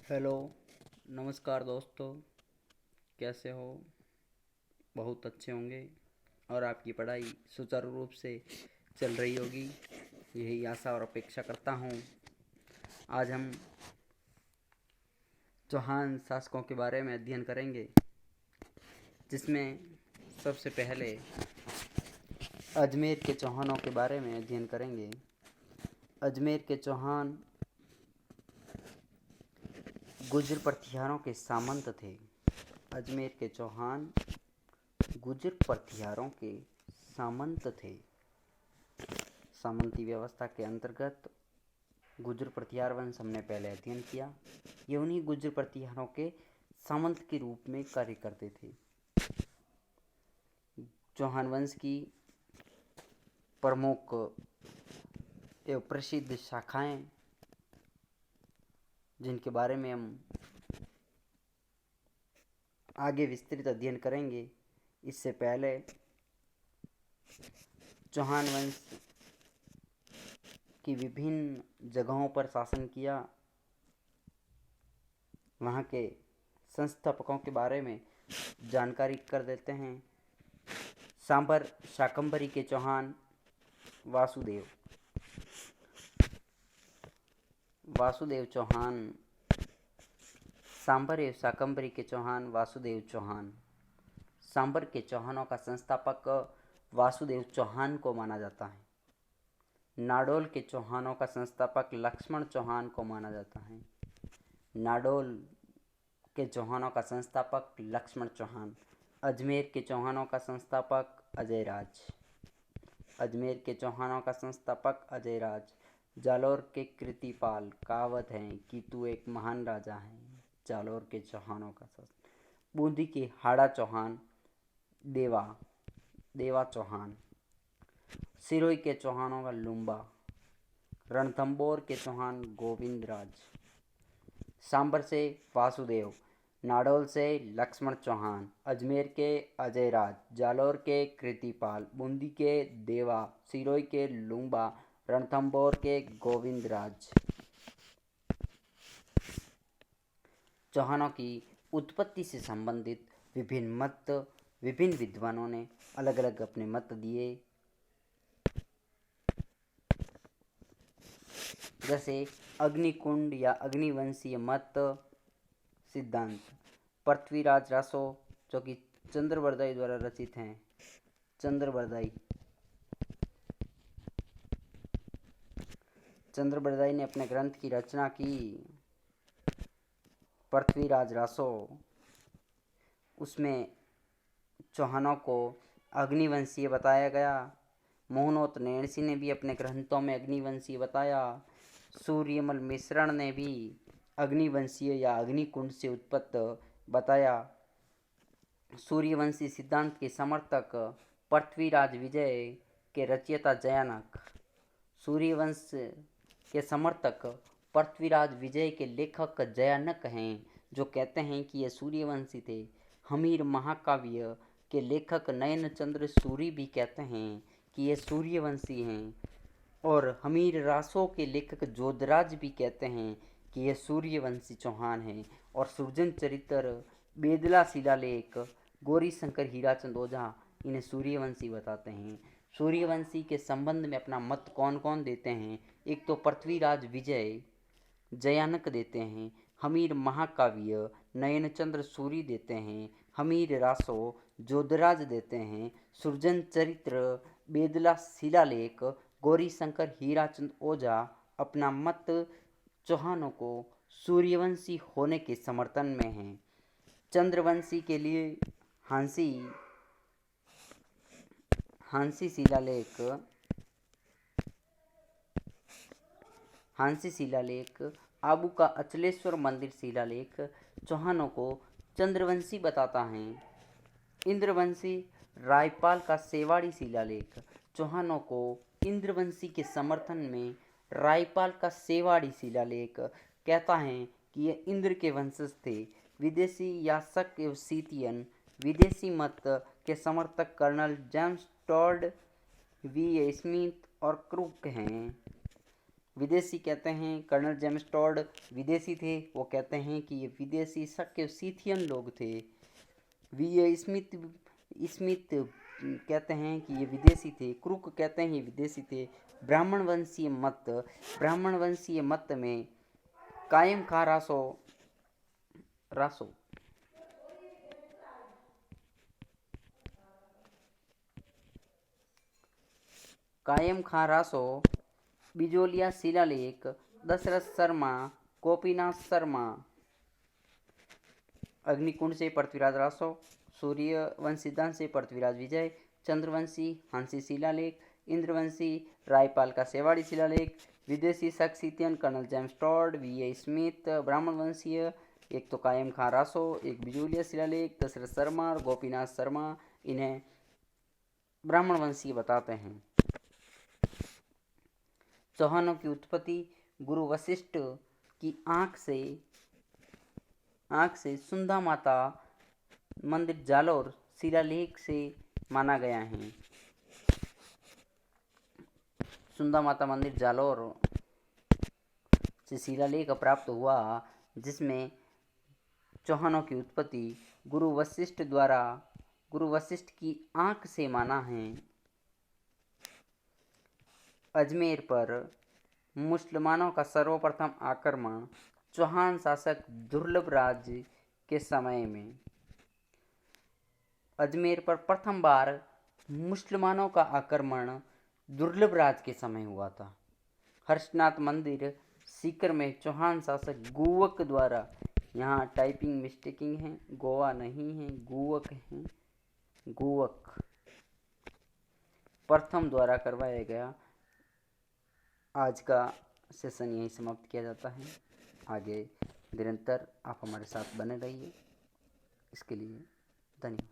Hello. नमस्कार दोस्तों। कैसे हो? बहुत अच्छे होंगे और आपकी पढ़ाई सुचारू रूप से चल रही होगी, यही आशा और अपेक्षा करता हूँ। आज हम चौहान शासकों के बारे में अध्ययन करेंगे, जिसमें सबसे पहले अजमेर के चौहानों के बारे में अध्ययन करेंगे। अजमेर के चौहान गुर्जर प्रतिहारों के सामंत थे। अजमेर के चौहान गुर्जर प्रतिहारों के सामंत थे। सामंती व्यवस्था के अंतर्गत गुर्जर प्रतिहार वंश हमने पहले अध्ययन किया। ये उन्हीं गुर्जर प्रतिहारों के सामंत के रूप में कार्य करते थे। चौहान वंश की प्रमुख एवं प्रसिद्ध शाखाएं, जिनके बारे में हम आगे विस्तृत अध्ययन करेंगे। इससे पहले चौहान वंश की विभिन्न जगहों पर शासन किया, वहाँ के संस्थापकों के बारे में जानकारी कर देते हैं। सांबर शाकंभरी के चौहान वासुदेव चौहान। सांबर एवं शाकंभरी के चौहान वासुदेव चौहान। सांबर के चौहानों का संस्थापक वासुदेव चौहान को माना जाता है। नाडोल के चौहानों का संस्थापक लक्ष्मण चौहान को माना जाता है। नाडोल के चौहानों का संस्थापक लक्ष्मण चौहान। अजमेर के चौहानों का संस्थापक अजयराज। अजमेर के चौहानों का संस्थापक अजयराज। जालौर के कृतिपाल कहावत है कि तू एक महान राजा है। जालौर के चौहानों का संस्थापक। बूंदी के हाड़ा चौहान देवा चौहान। सिरोही के चौहानों का लुम्बा। रणथंभौर के चौहान गोविंद राज। सांबर से वासुदेव। नाडोल से लक्ष्मण चौहान। अजमेर के अजयराज। जालौर के कृतिपाल। बूंदी के देवा। सिरोही के लुम्बा। रणथंभौर के गोविंद राज। चौहानों की उत्पत्ति से संबंधित विभिन्न विद्वानों ने अलग अलग अपने मत दिए। जैसे अग्निकुंड या अग्निवंशीय मत सिद्धांत पृथ्वीराज रासो, जो कि चंद्रबरदाई द्वारा रचित हैं। चंद्रबरदाई ने अपने ग्रंथ की रचना की। पृथ्वीराज रासो, उसमें चौहानों को अग्निवंशीय बताया गया। मोहनोत नैणसी ने भी अपने ग्रंथों में अग्निवंशीय बताया। सूर्यमल मिश्रण ने भी अग्निवंशीय या अग्निकुंड से उत्पत्त बताया। सूर्यवंशी सिद्धांत के समर्थक पृथ्वीराज विजय के रचयिता जयानक। सूर्यवंश के समर्थक पृथ्वीराज विजय के लेखक जयानक हैं, जो कहते हैं कि ये सूर्यवंशी थे। हमीर महाकाव्य के लेखक नयनचंद्र सूरी भी कहते हैं कि ये सूर्यवंशी हैं। और हमीर रासो के लेखक जोधराज भी कहते हैं कि ये सूर्यवंशी चौहान हैं। और सृजन चरित्र, बेदला शिलालेख, गौरी शंकर हीराचंद ओझा इन्हें सूर्यवंशी बताते हैं। सूर्यवंशी के संबंध में अपना मत कौन कौन देते हैं? एक तो पृथ्वीराज विजय जयानक देते हैं। हमीर महाकाव्य नयनचंद्र सूरी देते हैं। हमीर रासो जोधराज देते हैं। सृजन चरित्र, बेदला शिलालेख, गौरी शंकर हीराचंद ओझा अपना मत चौहानों को सूर्यवंशी होने के समर्थन में हैं। चंद्रवंशी के लिए हांसी शिलालेख, आबू का अचलेश्वर मंदिर शिलालेख चौहानों को चंद्रवंशी बताता है। इंद्रवंशी रायपाल का सेवाड़ी शिलालेख चौहानों को इंद्रवंशी के समर्थन में रायपाल का सेवाड़ी शिलालेख कहता है कि ये इंद्र के वंशज थे। विदेशी यास्क एवं सीतियन विदेशी मत के समर्थक colonel James Tod, V A Smith और क्रूक हैं। विदेशी कहते हैं कर्नल जेम्स टॉड विदेशी थे, वो कहते हैं कि ये विदेशी शक्य सीथियन लोग थे। वी स्मिथ स्मिथ कहते हैं कि ये विदेशी थे। क्रुक कहते हैं ये विदेशी थे। ब्राह्मण वंशीय मत में कायम खां रासो बिजोलिया शिलालेख, दशरथ शर्मा, गोपीनाथ शर्मा, अग्निकुंड से पृथ्वीराज रासो, सूर्यवंश सिद्धांत से पृथ्वीराज विजय, चंद्रवंशी हांसी शिलालेख, इंद्रवंशी रायपाल का सेवाड़ी शिलालेख, विदेशी शख्सियतन colonel James Tod, V Smith, ब्राह्मण वंशीय एक तो कायम खां रासो, एक बिजोलिया शिलालेख, दशरथ शर्मा और गोपीनाथ शर्मा, इन्हें ब्राह्मण वंशीय बताते हैं। चौहानों की उत्पत्ति गुरु वशिष्ठ की आंख से सुंदा माता मंदिर जालोर शिलालेख से माना गया है। सुंदा माता मंदिर जालोर से शिलालेख प्राप्त हुआ, जिसमें चौहानों की उत्पत्ति गुरु वशिष्ठ की आंख से माना है। अजमेर पर मुसलमानों का सर्वप्रथम आक्रमण चौहान शासक दुर्लभराज के समय में। अजमेर पर प्रथम बार मुसलमानों का आक्रमण दुर्लभराज के समय हुआ था। हर्षनाथ मंदिर सीकर में चौहान शासक गुवक द्वारा, यहाँ टाइपिंग मिस्टेकिंग है, गोवा नहीं है, गुवक है, गुवक प्रथम द्वारा करवाया गया। आज का सेशन यहीं समाप्त किया जाता है। आगे निरंतर आप हमारे साथ बने रहिए। इसके लिए धन्यवाद।